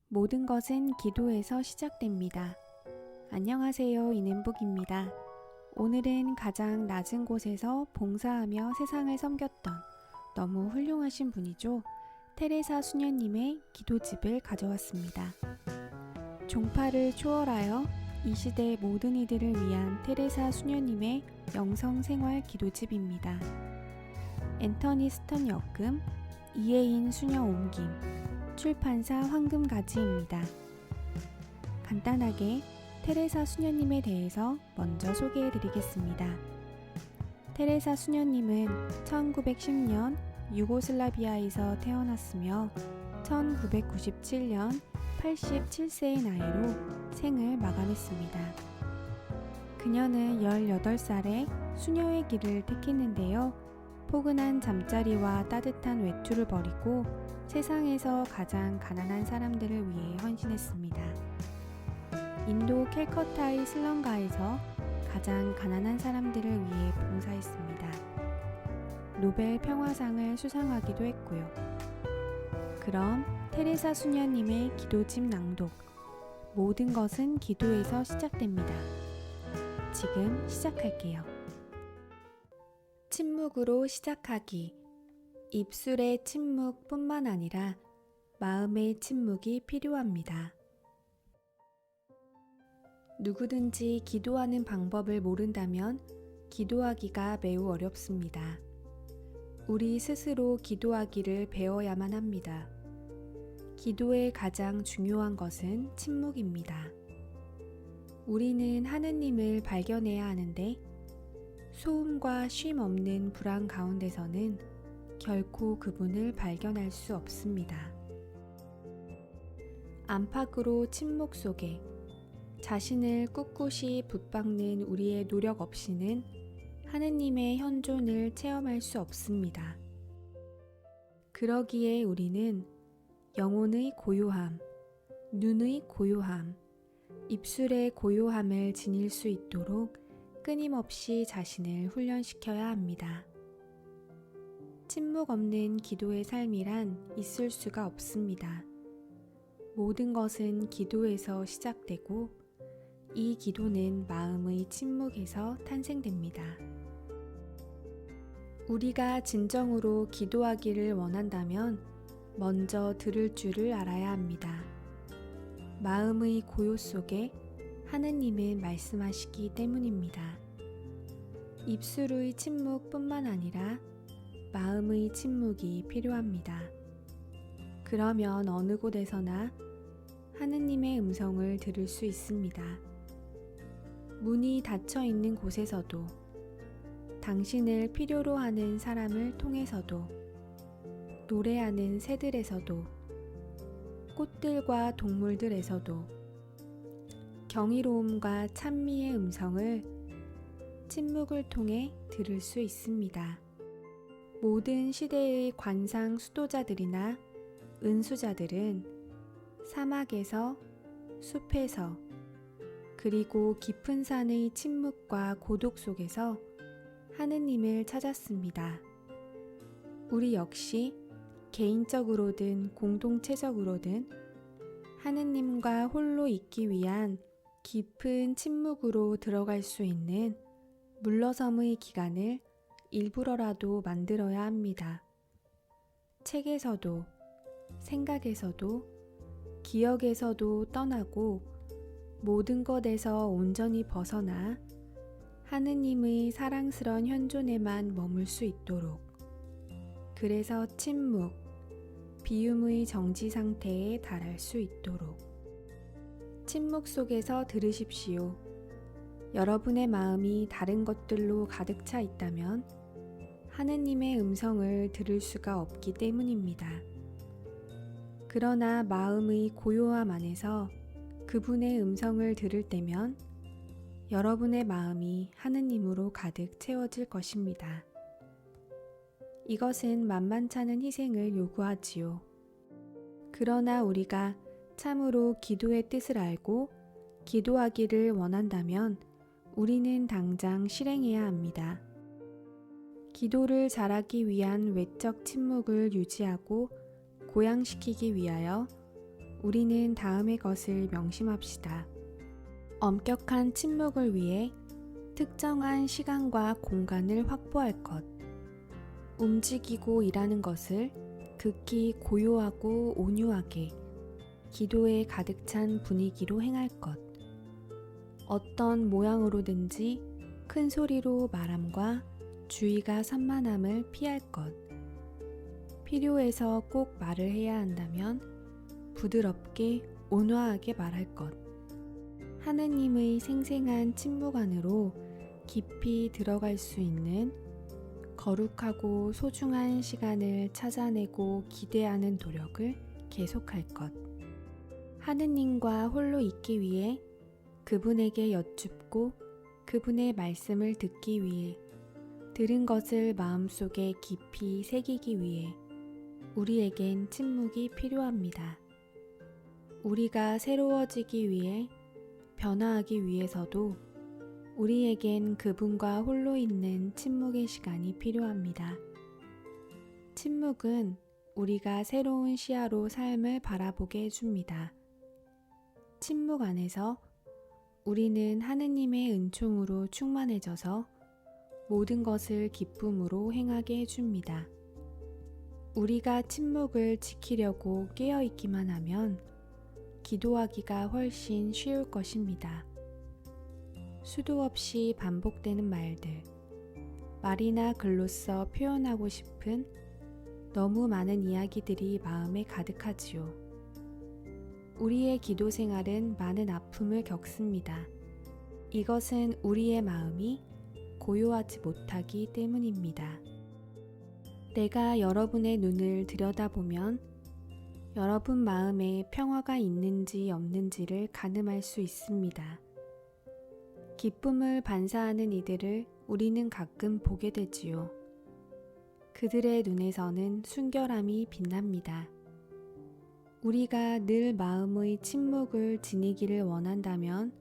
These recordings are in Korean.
모든 것은 기도에서 시작됩니다. 안녕하세요. 이은복입니다. 오늘은 가장 낮은 곳에서 봉사하며 세상을 섬겼던 너무 훌륭하신 분이죠. 테레사 수녀님의 기도집을 가져왔습니다. 종파를 초월하여 이 시대 모든 이들을 위한 테레사 수녀님의 영성생활 기도집입니다. 앤터니 스턴 역금, 이혜인 수녀 옮김, 출판사 황금가지입니다. 간단하게 테레사 수녀님에 대해서 먼저 소개해 드리겠습니다. 테레사 수녀님은 1910년 유고슬라비아에서 태어났으며 1997년 87세의 나이로 생을 마감했습니다. 그녀는 18살에 수녀의 길을 택했는데요. 포근한 잠자리와 따뜻한 외투를 버리고 세상에서 가장 가난한 사람들을 위해 헌신했습니다. 인도 캘커타의 슬럼가에서 가장 가난한 사람들을 위해 봉사했습니다. 노벨 평화상을 수상하기도 했고요. 그럼 테레사 수녀님의 기도집 낭독, 모든 것은 기도에서 시작됩니다. 지금 시작할게요. 침묵으로 시작하기. 입술의 침묵뿐만 아니라 마음의 침묵이 필요합니다. 누구든지 기도하는 방법을 모른다면 기도하기가 매우 어렵습니다. 우리 스스로 기도하기를 배워야만 합니다. 기도의 가장 중요한 것은 침묵입니다. 우리는 하느님을 발견해야 하는데 소음과 쉼 없는 불안 가운데서는 결코 그분을 발견할 수 없습니다. 안팎으로 침묵 속에 자신을 꿋꿋이 붙박는 우리의 노력 없이는 하느님의 현존을 체험할 수 없습니다. 그러기에 우리는 영혼의 고요함, 눈의 고요함, 입술의 고요함을 지닐 수 있도록 끊임없이 자신을 훈련시켜야 합니다. 침묵 없는 기도의 삶이란 있을 수가 없습니다. 모든 것은 기도에서 시작되고 이 기도는 마음의 침묵에서 탄생됩니다. 우리가 진정으로 기도하기를 원한다면 먼저 들을 줄을 알아야 합니다. 마음의 고요 속에 하느님은 말씀하시기 때문입니다. 입술의 침묵뿐만 아니라 마음의 침묵이 필요합니다. 그러면 어느 곳에서나 하느님의 음성을 들을 수 있습니다. 문이 닫혀 있는 곳에서도, 당신을 필요로 하는 사람을 통해서도, 노래하는 새들에서도, 꽃들과 동물들에서도, 경이로움과 찬미의 음성을 침묵을 통해 들을 수 있습니다. 모든 시대의 관상 수도자들이나 은수자들은 사막에서, 숲에서, 그리고 깊은 산의 침묵과 고독 속에서 하느님을 찾았습니다. 우리 역시 개인적으로든 공동체적으로든 하느님과 홀로 있기 위한 깊은 침묵으로 들어갈 수 있는 물러섬의 기간을 일부러라도 만들어야 합니다. 책에서도, 생각에서도, 기억에서도 떠나고 모든 것에서 온전히 벗어나 하느님의 사랑스런 현존에만 머물 수 있도록, 그래서 침묵, 비움의 정지 상태에 달할 수 있도록. 침묵 속에서 들으십시오. 여러분의 마음이 다른 것들로 가득 차 있다면 하느님의 음성을 들을 수가 없기 때문입니다. 그러나 마음의 고요함 안에서 그분의 음성을 들을 때면 여러분의 마음이 하느님으로 가득 채워질 것입니다. 이것은 만만찮은 희생을 요구하지요. 그러나 우리가 참으로 기도의 뜻을 알고 기도하기를 원한다면 우리는 당장 실행해야 합니다. 기도를 잘하기 위한 외적 침묵을 유지하고 고양시키기 위하여 우리는 다음의 것을 명심합시다. 엄격한 침묵을 위해 특정한 시간과 공간을 확보할 것. 움직이고 일하는 것을 극히 고요하고 온유하게 기도에 가득 찬 분위기로 행할 것. 어떤 모양으로든지 큰 소리로 말함과 주의가 산만함을 피할 것. 필요해서 꼭 말을 해야 한다면 부드럽게 온화하게 말할 것. 하느님의 생생한 침묵 안으로 깊이 들어갈 수 있는 거룩하고 소중한 시간을 찾아내고 기대하는 노력을 계속할 것. 하느님과 홀로 있기 위해 그분에게 여쭙고 그분의 말씀을 듣기 위해 들은 것을 마음속에 깊이 새기기 위해 우리에겐 침묵이 필요합니다. 우리가 새로워지기 위해 변화하기 위해서도 우리에겐 그분과 홀로 있는 침묵의 시간이 필요합니다. 침묵은 우리가 새로운 시야로 삶을 바라보게 해줍니다. 침묵 안에서 우리는 하느님의 은총으로 충만해져서 모든 것을 기쁨으로 행하게 해줍니다. 우리가 침묵을 지키려고 깨어있기만 하면 기도하기가 훨씬 쉬울 것입니다. 수도 없이 반복되는 말들, 말이나 글로써 표현하고 싶은 너무 많은 이야기들이 마음에 가득하지요. 우리의 기도 생활은 많은 아픔을 겪습니다. 이것은 우리의 마음이 고요하지 못하기 때문입니다. 내가 여러분의 눈을 들여다보면 여러분 마음에 평화가 있는지 없는지를 가늠할 수 있습니다. 기쁨을 반사하는 이들을 우리는 가끔 보게 되지요. 그들의 눈에서는 순결함이 빛납니다. 우리가 늘 마음의 침묵을 지니기를 원한다면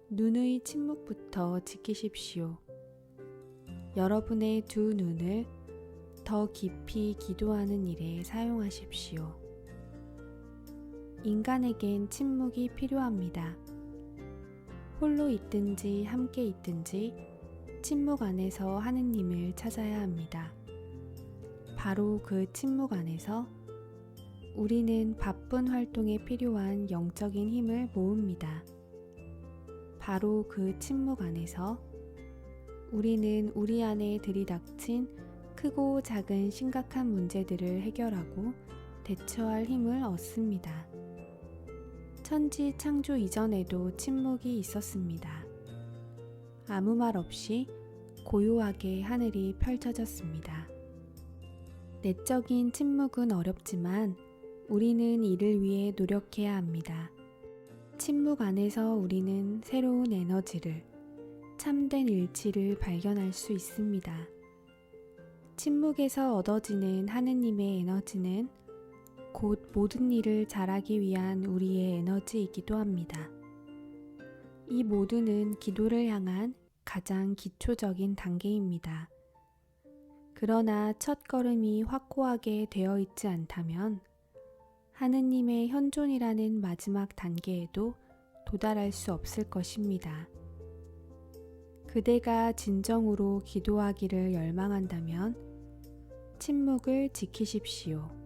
눈의 침묵부터 지키십시오. 여러분의 두 눈을 더 깊이 기도하는 일에 사용하십시오. 인간에겐 침묵이 필요합니다. 홀로 있든지 함께 있든지 침묵 안에서 하느님을 찾아야 합니다. 바로 그 침묵 안에서 우리는 바쁜 활동에 필요한 영적인 힘을 모읍니다. 바로 그 침묵 안에서 우리는 우리 안에 들이닥친 크고 작은 심각한 문제들을 해결하고 대처할 힘을 얻습니다. 천지 창조 이전에도 침묵이 있었습니다. 아무 말 없이 고요하게 하늘이 펼쳐졌습니다. 내적인 침묵은 어렵지만 우리는 이를 위해 노력해야 합니다. 침묵 안에서 우리는 새로운 에너지를, 참된 일치를 발견할 수 있습니다. 침묵에서 얻어지는 하느님의 에너지는 곧 모든 일을 잘하기 위한 우리의 에너지이기도 합니다. 이 모두는 기도를 향한 가장 기초적인 단계입니다. 그러나 첫 걸음이 확고하게 되어 있지 않다면 하느님의 현존이라는 마지막 단계에도 도달할 수 없을 것입니다. 그대가 진정으로 기도하기를 열망한다면 침묵을 지키십시오.